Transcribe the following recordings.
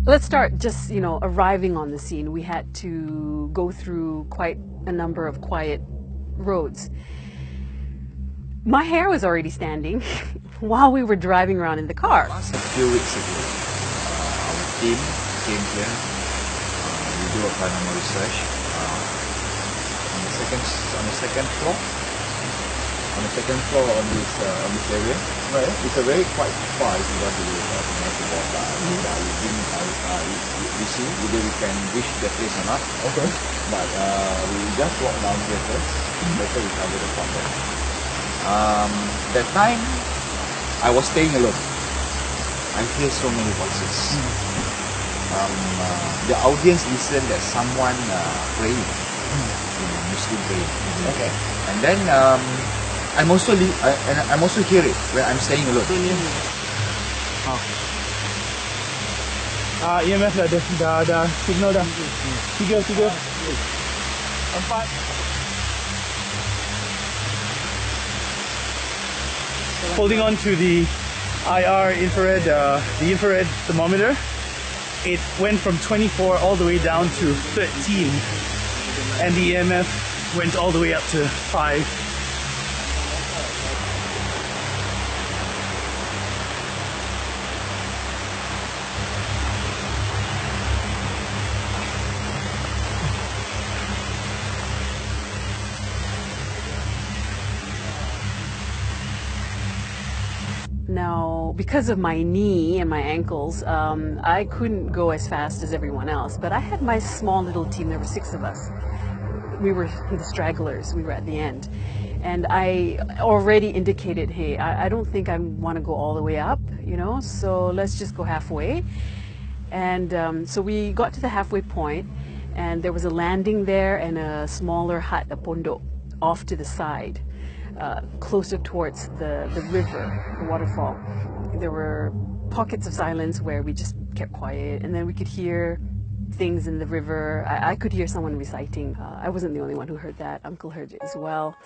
let's start just, arriving on the scene. We had to go through quite a number of quiet roads. My hair was already standing while we were driving around in the car. A few weeks ago, our team came here. We do a paranormal research on the second floor. On the second floor on this area. Right. It's a very quite far if you want to we see whether we can reach the place or not. Okay. But we just walk down here first. Later we cover the problem. That time I was staying alone. I hear so many voices. The audience listened that someone praying, Muslim praying. Okay. And then I'm also hear it when I'm staying alone. EMF dah signal dah. Tiga, 4. Holding on to the IR infrared, the infrared thermometer, it went from 24 all the way down to 13, and the EMF went all the way up to 5. Now, because of my knee and my ankles, I couldn't go as fast as everyone else, but I had my small little team. There were 6 of us. We were the stragglers. We were at the end. And I already indicated, hey, I don't think I want to go all the way up, so let's just go halfway. And so we got to the halfway point, and there was a landing there and a smaller hut, a pondok, off to the side. Closer towards the river, the waterfall. There were pockets of silence where we just kept quiet, and then we could hear things in the river. I could hear someone reciting. I wasn't the only one who heard that. Uncle heard it as well.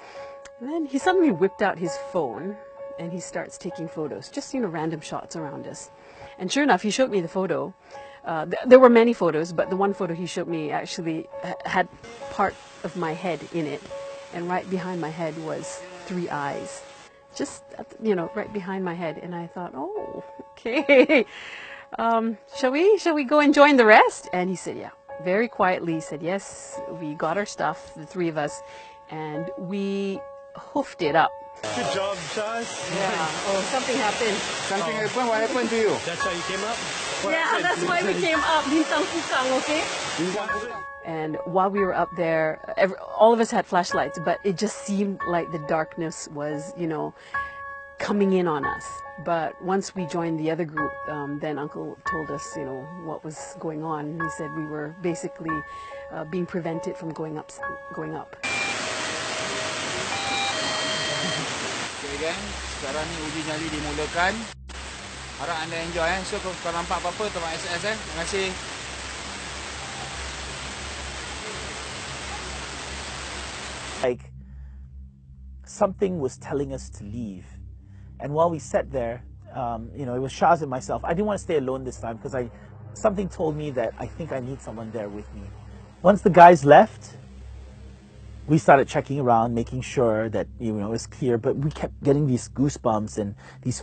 And then he suddenly whipped out his phone and he starts taking photos, just random shots around us. And sure enough, he showed me the photo. There were many photos, but the one photo he showed me actually had part of my head in it. And right behind my head was 3 eyes, just right behind my head. And I thought, oh, okay, shall we go and join the rest? And he said, yeah. Very quietly he said, yes. We got our stuff, the 3 of us, and we hoofed it up. Good job, Shaz. Yeah. Oh, something happened. Something happened. What happened to you? That's how you came up? Yeah, that's why we came up. Bintang Pusang, okay? And while we were up there, all of us had flashlights, but it just seemed like the darkness was, coming in on us. But once we joined the other group, then Uncle told us, what was going on. He said we were basically being prevented from going up. Okay, gang. Sekarang ni uji nyali dimulakan. Harap anda enjoy. So, kalau nampak apa-apa, tolong SS. Terima kasih. Like something was telling us to leave, and while we sat there, it was Shaz and myself. I didn't want to stay alone this time because something told me that I think I need someone there with me. Once the guys left, we started checking around, making sure that it was clear. But we kept getting these goosebumps and these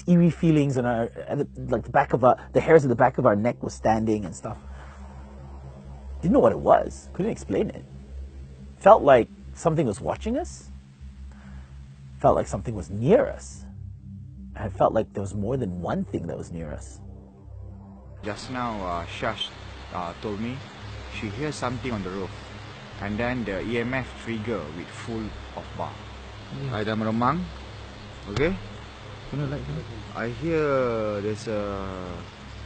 eerie feelings, and the hairs at the back of our neck was standing and stuff. Didn't know what it was. Couldn't explain it. Felt like something was watching us. Felt like something was near us. And it felt like there was more than one thing that was near us. Just now, Shaz told me she hears something on the roof. And then the EMF trigger with full of bar. I dah meremang. Okay? I hear there's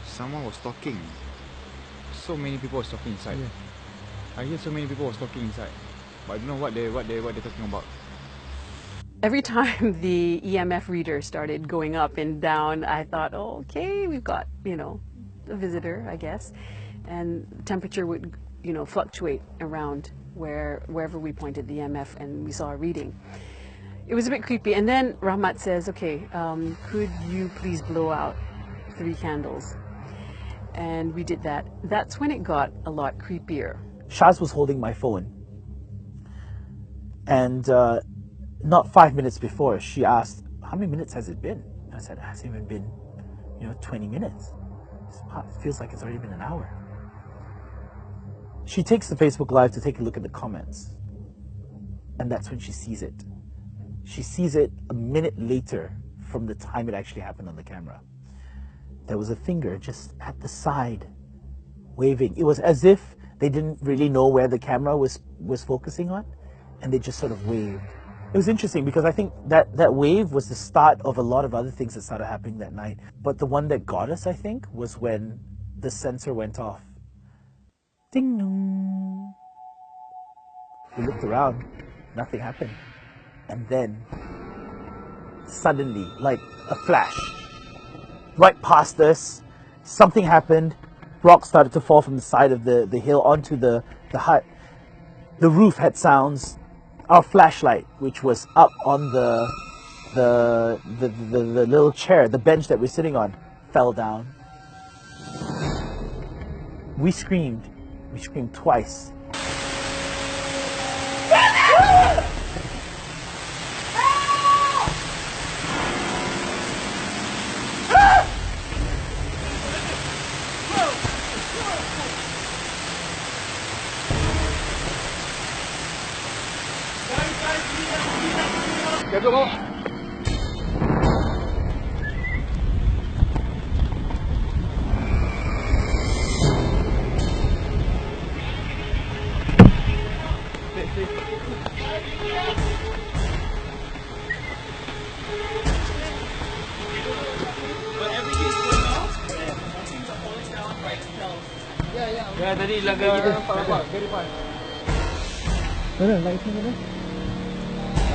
someone was talking. So many people was talking inside. I hear so many people was talking inside. But I don't know what they're talking about. Every time the EMF reader started going up and down, I thought, oh, okay, we've got, a visitor, I guess. And the temperature would, fluctuate around wherever we pointed the EMF and we saw a reading. It was a bit creepy. And then Rahmat says, okay, could you please blow out 3 candles? And we did that. That's when it got a lot creepier. Shaz was holding my phone. And not 5 minutes before, she asked, how many minutes has it been? And I said, it hasn't even been, 20 minutes. It feels like it's already been an hour. She takes the Facebook Live to take a look at the comments. And that's when she sees it. She sees it a minute later from the time it actually happened on the camera. There was a finger just at the side, waving. It was as if they didn't really know where the camera was focusing on, and they just sort of waved. It was interesting because I think that wave was the start of a lot of other things that started happening that night. But the one that got us, I think, was when the sensor went off. Ding dong. We looked around, nothing happened. And then, suddenly, like a flash, right past us, something happened. Rocks started to fall from the side of the hill onto the hut. The roof had sounds. Our flashlight, which was up on the little chair, the bench that we're sitting on, fell down. We screamed. We screamed twice. Ya, tadi laga nampak ke depan. Mana light ni mana?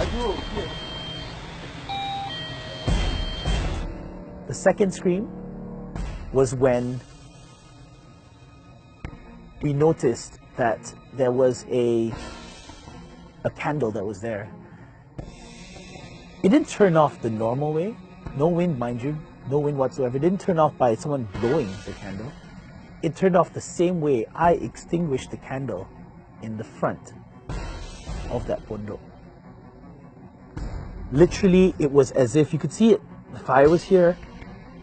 Aduh. The second scream was when we noticed that there was a candle that was there. It didn't turn off the normal way. No wind, mind you. No wind whatsoever. It didn't turn off by someone blowing the candle. It turned off the same way I extinguished the candle in the front of that pondok. Literally, it was as if you could see it. The fire was here.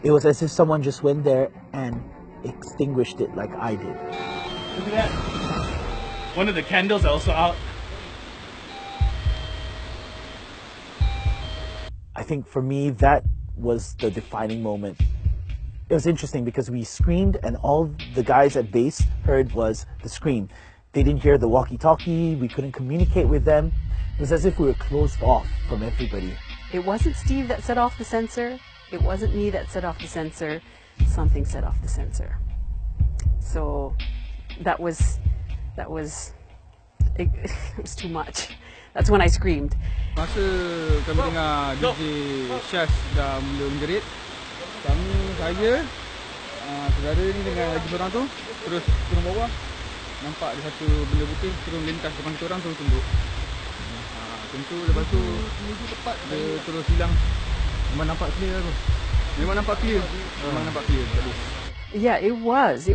It was as if someone just went there and extinguished it like I did. Look at that. One of the candles are also out. I think for me, that was the defining moment. It was interesting because we screamed and all the guys at base heard was the scream. They didn't hear the walkie-talkie, we couldn't communicate with them. It was as if we were closed off from everybody. It wasn't Steve that set off the sensor. It wasn't me that set off the sensor. Something set off the sensor. So that was it was too much. That's when I screamed. Masa kami dengar DJ Shaz dah mula menjerit, saya, saudara ni dengan lagi orang tu terus turun bawah, nampak ada satu benda putih turun lintas depan kita orang, terus tunduk. Tentu lepas tu dia terus hilang. Memang nampak clear tu. Memang nampak clear. Memang nampak clear tadi. Yeah, it was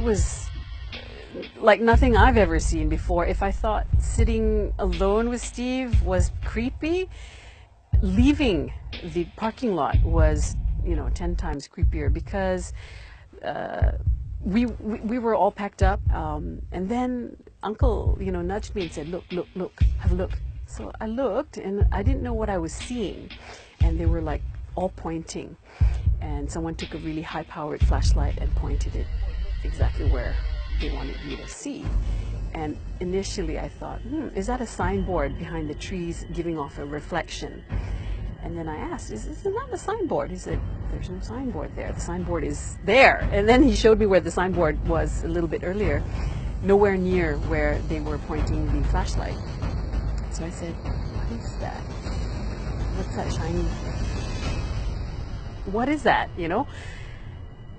like nothing I've ever seen before. If I thought sitting alone with Steve was creepy, leaving the parking lot was 10 times creepier because we were all packed up, and then Uncle nudged me and said, look, have a look. So I looked and I didn't know what I was seeing, and they were like all pointing, and someone took a really high-powered flashlight and pointed it exactly where they wanted me to see. And initially I thought, is that a signboard behind the trees giving off a reflection? And then I asked, is that a signboard? He said, there's no signboard there. The signboard is there. And then he showed me where the signboard was a little bit earlier, nowhere near where they were pointing the flashlight. So I said, what is that? What's that shiny? What is that,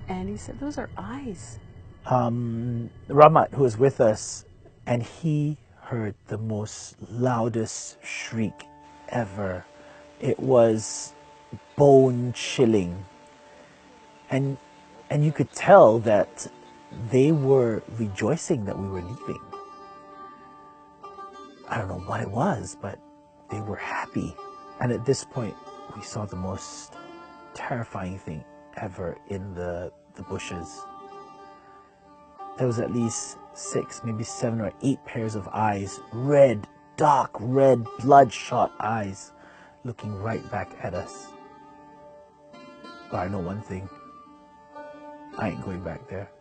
And he said, those are eyes. Ramat, who was with us, and he heard the most loudest shriek ever. It was bone chilling, and you could tell that they were rejoicing that we were leaving. I don't know what it was, but they were happy. And at this point, we saw the most terrifying thing ever in the bushes. There was at least 6, maybe 7 or 8 pairs of eyes, red, dark red, bloodshot eyes, looking right back at us. But I know one thing, I ain't going back there.